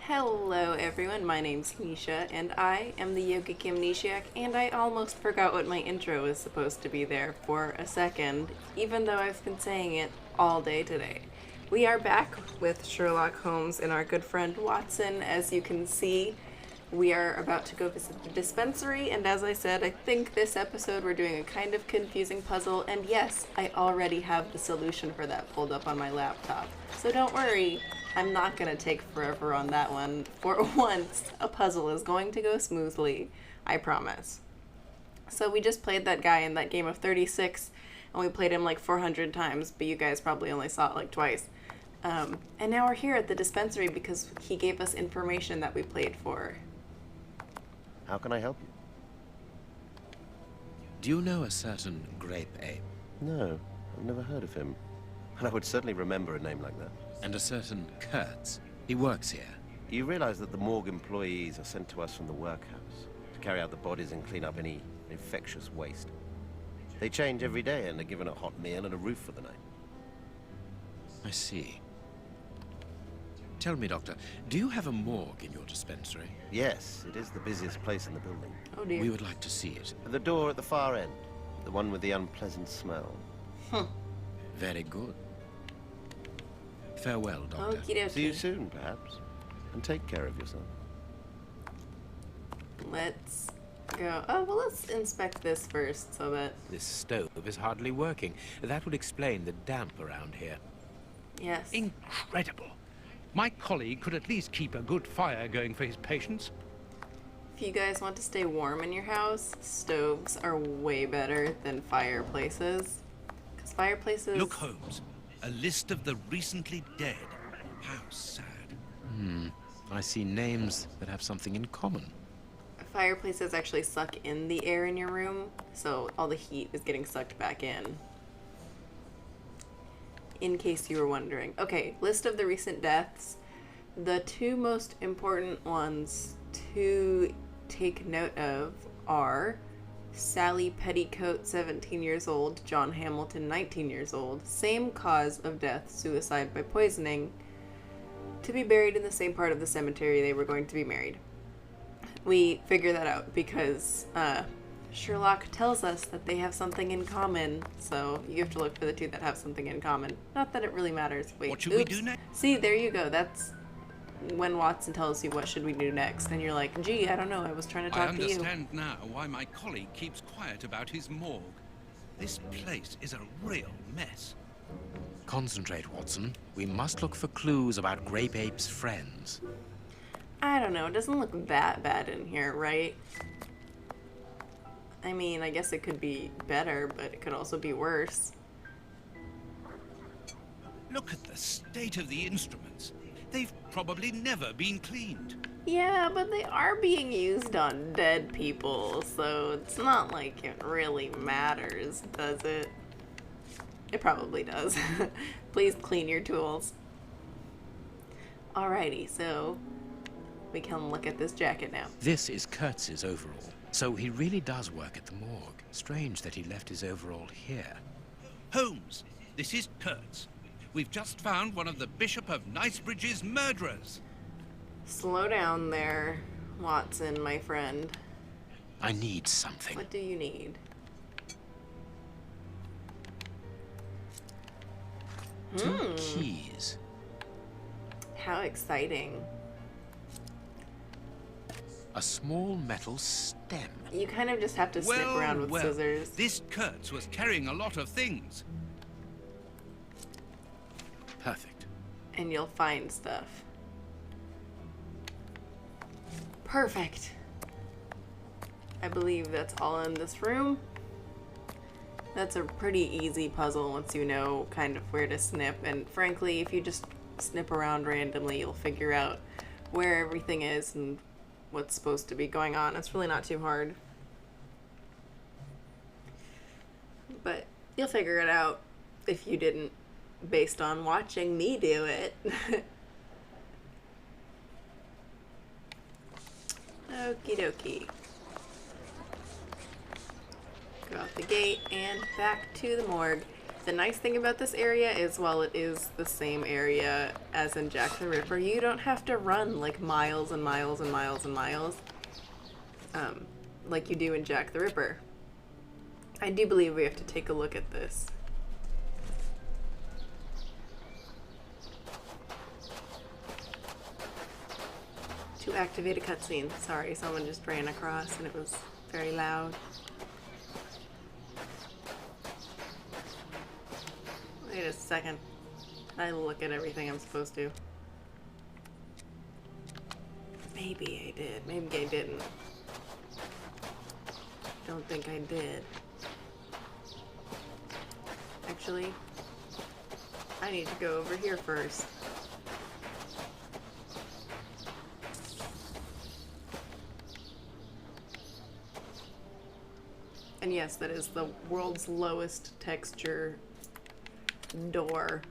Hello everyone, my name's Nisha, and I am the YogicAmnesiac, and I almost forgot what my intro was supposed to be there for a second, even though I've been saying it all day today. We are back with Sherlock Holmes and our good friend Watson. As you can see, we are about to go visit the dispensary, and as I said, I think this episode we're doing a kind of confusing puzzle, and yes, I already have the solution for that pulled up on my laptop. So don't worry, I'm not gonna take forever on that one. For once, a puzzle is going to go smoothly, I promise. So we just played that guy in that game of 36, and we played him like 400 times, but you guys probably only saw it like twice. And now we're here at the dispensary because he gave us information that we played for. How can I help you? Do you know a certain grape ape? No, I've never heard of him. And I would certainly remember a name like that. And a certain Kurtz? He works here. You realize that the morgue employees are sent to us from the workhouse to carry out the bodies and clean up any infectious waste. They change every day and are given a hot meal and a roof for the night. I see. Tell me, Doctor, do you have a morgue in your dispensary? Yes, it is the busiest place in the building. Oh dear. We would like to see it. The door at the far end, the one with the unpleasant smell. Very good. Farewell, Doctor. Okie dokie. See you soon, perhaps. And take care of yourself. Let's go. Oh, well, let's inspect this first so that. This stove is hardly working. That would explain the damp around here. Yes. Incredible. My colleague could at least keep a good fire going for his patients. If you guys want to stay warm in your house, stoves are way better than fireplaces. Because fireplaces. Look, Holmes. A list of the recently dead. How sad. I see names that have something in common. Fireplaces actually suck in the air in your room, so all the heat is getting sucked back in. In case you were wondering. Okay, list of the recent deaths. The two most important ones to take note of are Sally Petticoat, 17 years old, John Hamilton, 19 years old, same cause of death, suicide by poisoning, to be buried in the same part of the cemetery they were going to be married. We figure that out because Sherlock tells us that they have something in common, so you have to look for the two that have something in common. Not that it really matters. Wait, What should we do next? See, there you go. That's when Watson tells you what should we do next, and you're like, gee, I don't know, I was trying to I talk to you. understand now why my colleague keeps quiet about his morgue. This place is a real mess. Concentrate, Watson. We must look for clues about Grape Ape's friends. I don't know, it doesn't look that bad in here, right? I mean, I guess it could be better, but it could also be worse. Look at the state of the instruments. They've probably never been cleaned. Yeah, but they are being used on dead people, so it's not like it really matters, does it? It probably does. Please clean your tools. Alrighty, so we can look at this jacket now. This is Kurtz's overall, so he really does work at the morgue. Strange that he left his overall here. Holmes, this is Kurtz. We've just found one of the Bishop of Knightsbridge's murderers. Slow down there, Watson, my friend. I need something. What do you need? Two keys. How exciting. A small metal stem. You kind of just have to snip around with scissors. This Kurtz was carrying a lot of things. Perfect. And you'll find stuff. Perfect. I believe that's all in this room. That's a pretty easy puzzle once you know kind of where to snip, and frankly, if you just snip around randomly, you'll figure out where everything is and what's supposed to be going on. It's really not too hard. But you'll figure it out if you didn't, based on watching me do it. Okie dokie. Go out the gate and back to the morgue. The nice thing about this area is, while it is the same area as in Jack the Ripper, you don't have to run like miles and miles and miles and miles, like you do in Jack the Ripper. I do believe we have to take a look at this. To activate a cutscene. Sorry, someone just ran across and it was very loud. Wait a second. I look at everything I'm supposed to. Maybe I did. Maybe I didn't. Don't think I did. Actually, I need to go over here first. And yes, that is the world's lowest texture door.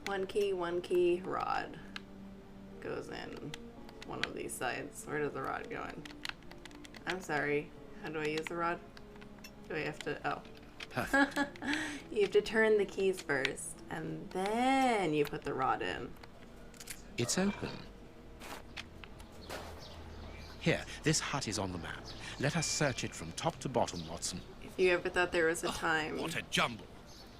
One key, rod. Goes in one of these sides. Where does the rod go in? I'm sorry. How do I use the rod? Do I have to... Oh. You have to turn the keys first, and then you put the rod in. It's open. Here, this hut is on the map. Let us search it from top to bottom, Watson. If you ever thought there was a time What a jumble.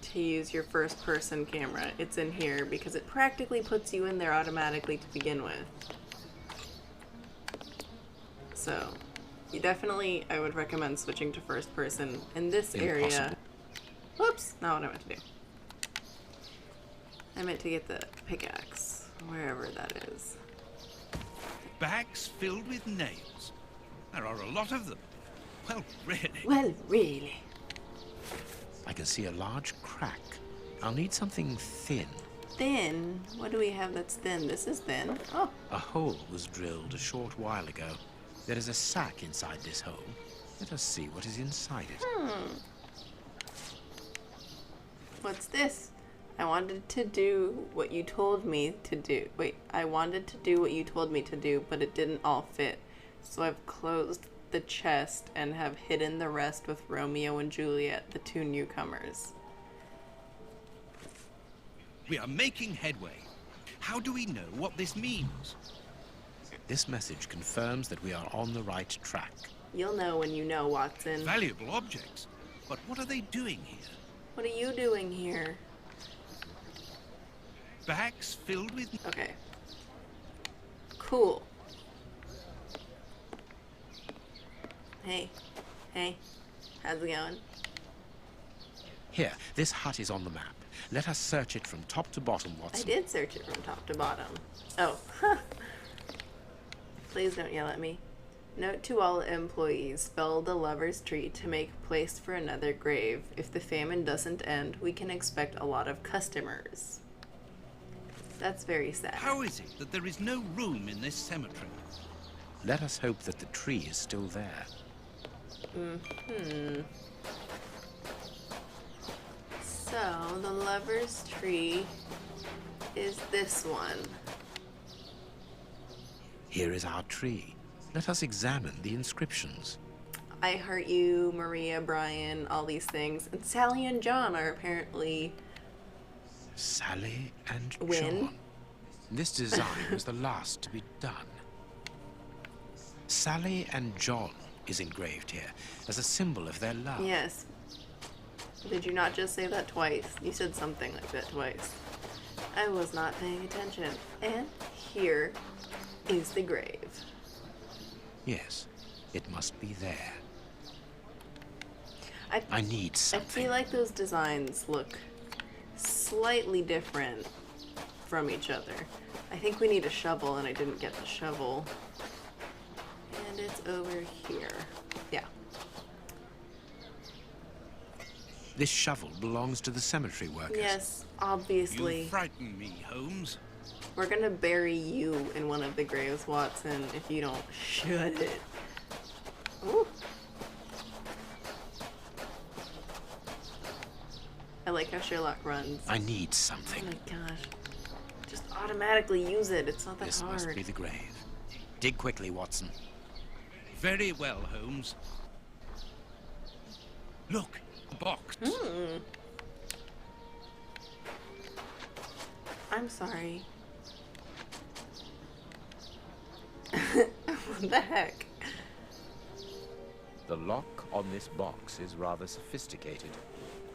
to use your first-person camera, it's in here because it practically puts you in there automatically to begin with. So, you definitely, I would recommend switching to first-person in this area. Impossible. Whoops, not what I meant to do. I meant to get the pickaxe, wherever that is. Bags filled with nails. There are a lot of them. Well, really. Well, really? I can see a large crack. I'll need something thin. Thin? What do we have that's thin? This is thin. Oh, A hole was drilled a short while ago. There is a sack inside this hole. Let us see what is inside it. what's this? I wanted to do what you told me to do. Wait, I wanted to do what you told me to do, but it didn't all fit. So I've closed the chest and have hidden the rest with Romeo and Juliet, the two newcomers. We are making headway. How do we know what this means? This message confirms that we are on the right track. You'll know when you know, Watson. Valuable objects. But what are they doing here? What are you doing here? Bags filled with... Okay. Cool. Hey. Hey. How's it going? Here, this hut is on the map. Let us search it from top to bottom, I Watson. did search it from top to bottom. Oh. Please don't yell at me. Note to all employees, fell the lover's tree to make place for another grave. If the famine doesn't end, we can expect a lot of customers. That's very sad. How is it that there is no room in this cemetery? Let us hope that the tree is still there. So, the lover's tree is this one. Here is our tree. Let us examine the inscriptions. I heart you, Maria, Brian, all these things. And Sally and John are apparently... Sally and Win. John. This design was the last to be done. Sally and John is engraved here as a symbol of their love. Yes. Did you not just say that twice? You said something like that twice. I was not paying attention. And here is the grave. Yes, it must be there. I I need I something. feel like those designs look slightly different from each other. I think we need a shovel, and I didn't get the shovel. And it's over here. Yeah. This shovel belongs to the cemetery workers. Yes, You obviously. frighten me, Holmes. We're gonna bury you in one of the graves, Watson, if you don't shut it. Ooh. I like how Sherlock runs. I need Oh something. my gosh. Just automatically use it. It's not that This hard. must be the grave. Dig quickly, Watson. Very well, Holmes. Look, box. I'm sorry. What the heck? The lock on this box is rather sophisticated.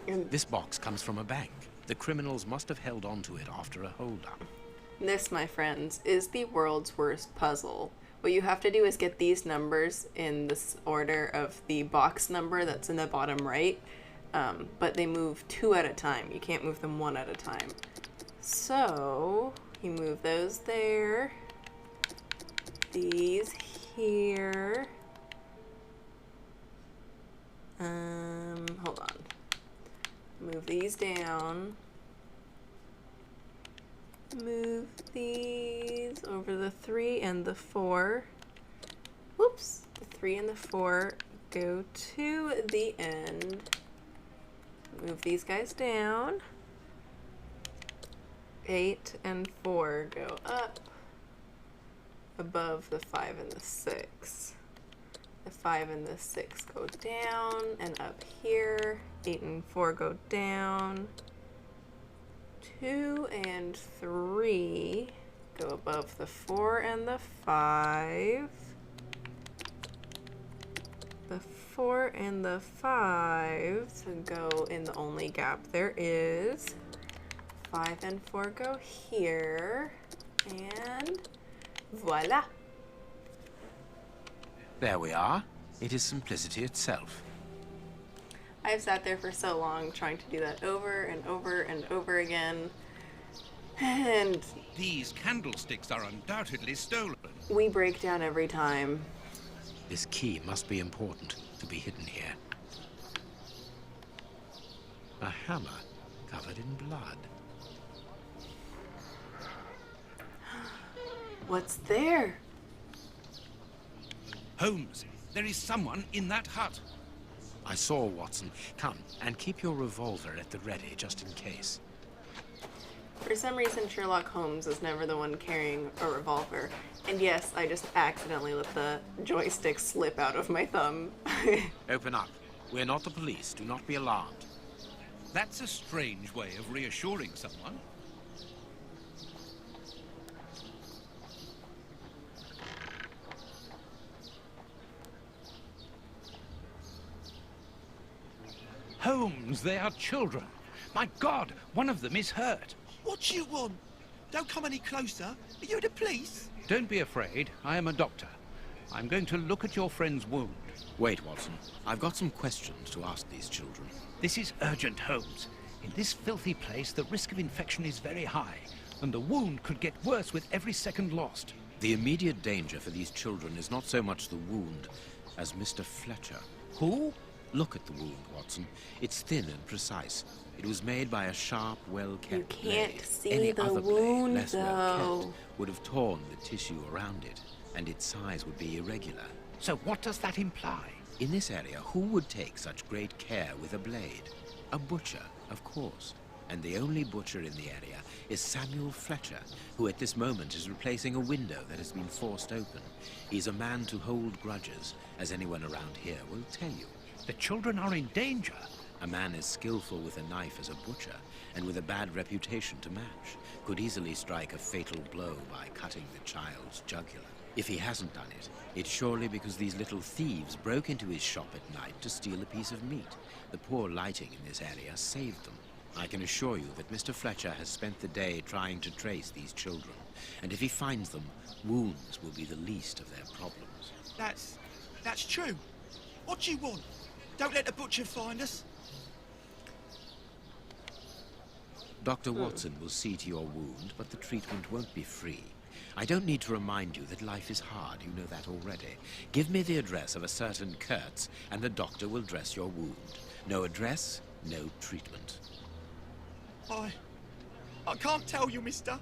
And This box comes from a bank. The criminals must have held onto it after a holdup. this, my friends, is the world's worst puzzle. What you have to do is get these numbers in this order of the box number that's in the bottom right, but they move 2 at a time. You can't move them 1 at a time. So you move those there, these here. Hold on. Move these down. Move these over the 3 and the 4. Whoops. The 3 and the 4 go to the end. Move these guys down. 8 and 4 go up above the 5 and the 6. The 5 and the 6 go down and up here. 8 and 4 go down. 2 and 3 go above the 4 and the 5. The 4 and the 5 go in the only gap there is. 5 and 4 go here. And voila! There we are. It is simplicity itself. I've sat there for so long trying to do that over and over and over again. And These candlesticks are undoubtedly stolen. we break down every time. This key must be important to be hidden here. A hammer covered in blood. What's there? Holmes, there is someone in that hut. I saw, Watson. Come, and keep your revolver at the ready, just in case. For some reason, Sherlock Holmes is never the one carrying a revolver. And yes, I just accidentally let the joystick slip out of my thumb. Open up. We're not the police. Do not be alarmed. That's a strange way of reassuring someone. Holmes, they are children. My God, one of them is hurt. What do you want? Don't come any closer. Are you the police? Don't be afraid. I am a doctor. I'm going to look at your friend's wound. Wait, Watson. I've got some questions to ask these children. This is urgent, Holmes. In this filthy place, the risk of infection is very high, and the wound could get worse with every second lost. The immediate danger for these children is not so much the wound as Mr. Fletcher. Who? Look at the wound, Watson. It's thin and precise. It was made by a sharp, well-kept You can't blade. see Any the other wound, blade, less well-kept, though. would have torn the tissue around it, and its size would be irregular. So what does that imply? In this area, who would take such great care with a blade? A butcher, of course. And the only butcher in the area is Samuel Fletcher, who at this moment is replacing a window that has been forced open. He's a man to hold grudges, as anyone around here will tell you. The children are in danger. A man as skillful with a knife as a butcher, and with a bad reputation to match, could easily strike a fatal blow by cutting the child's jugular. If he hasn't done it, it's surely because these little thieves broke into his shop at night to steal a piece of meat. The poor lighting in this area saved them. I can assure you that Mr. Fletcher has spent the day trying to trace these children, and if he finds them, wounds will be the least of their problems. That's true. What do you want? Don't let the butcher find us. Dr. Watson will see to your wound, but the treatment won't be free. I don't need to remind you that life is hard. You know that already. Give me the address of a certain Kurtz, and the doctor will dress your wound. No address, no treatment. I can't tell you, mister.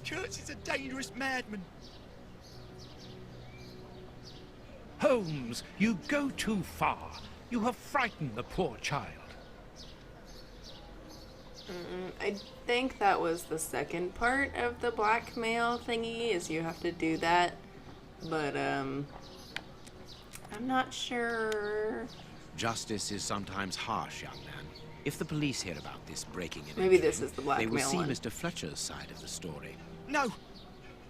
Kurtz is a dangerous madman. Holmes, you go too far. You have frightened the poor child. I think that was the second part of the blackmail thingy, is you have to do that. But, I'm not sure. Justice is sometimes harsh, young man. If the police hear about this breaking and Maybe entering, this is the they will blackmail see one. Mr. Fletcher's side of the story. No!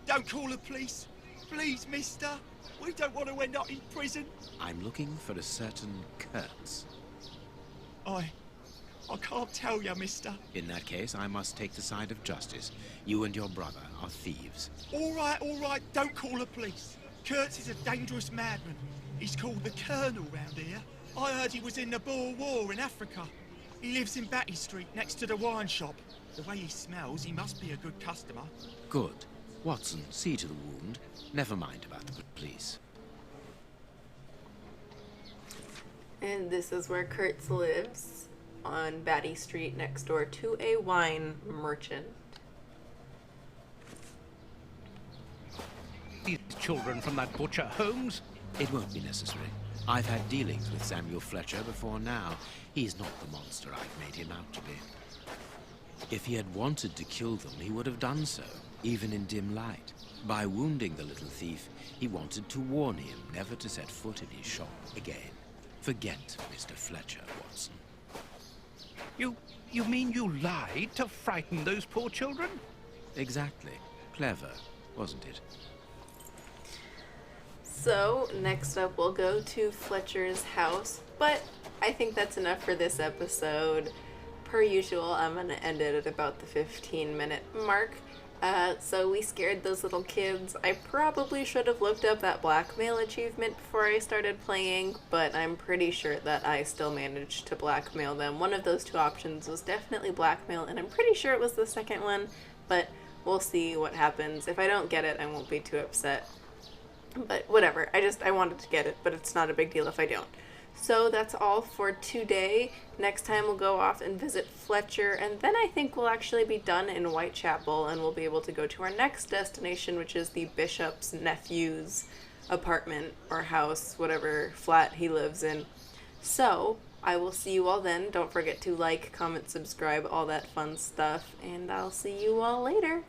Don't call the police. Please, mister. We don't want to end up in prison. I'm looking for a certain Kurtz. I can't tell you, mister. In that case, I must take the side of justice. You and your brother are thieves. All right, don't call the police. Kurtz is a dangerous madman. He's called the Colonel round here. I heard he was in the Boer War in Africa. He lives in Batty Street next to the wine shop. The way he smells, he must be a good customer. Good. Watson, see to the wound. Never mind about the police. And this is where Kurtz lives, on Batty Street next door to a wine merchant. These children from that butcher, Holmes? It won't be necessary. I've had dealings with Samuel Fletcher before now. He's not the monster I've made him out to be. If he had wanted to kill them, he would have done so, even in dim light. By wounding the little thief, he wanted to warn him never to set foot in his shop again. Forget Mr. Fletcher, Watson. You mean you lied to frighten those poor children? Exactly. Clever, wasn't it? So, next up we'll go to Fletcher's house, but I think that's enough for this episode. Per usual, I'm going to end it at about the 15-minute mark. So we scared those little kids. I probably should have looked up that blackmail achievement before I started playing, but I'm pretty sure that I still managed to blackmail them. One of those two options was definitely blackmail, and I'm pretty sure it was the second one, but we'll see what happens. If I don't get it, I won't be too upset. But whatever, I wanted to get it, but it's not a big deal if I don't. So that's all for today. Next time we'll go off and visit Fletcher, and then I think we'll actually be done in Whitechapel, and we'll be able to go to our next destination, which is the bishop's nephew's apartment or house, whatever flat he lives in. So I will see you all then. Don't forget to like, comment, subscribe, all that fun stuff, and I'll see you all later.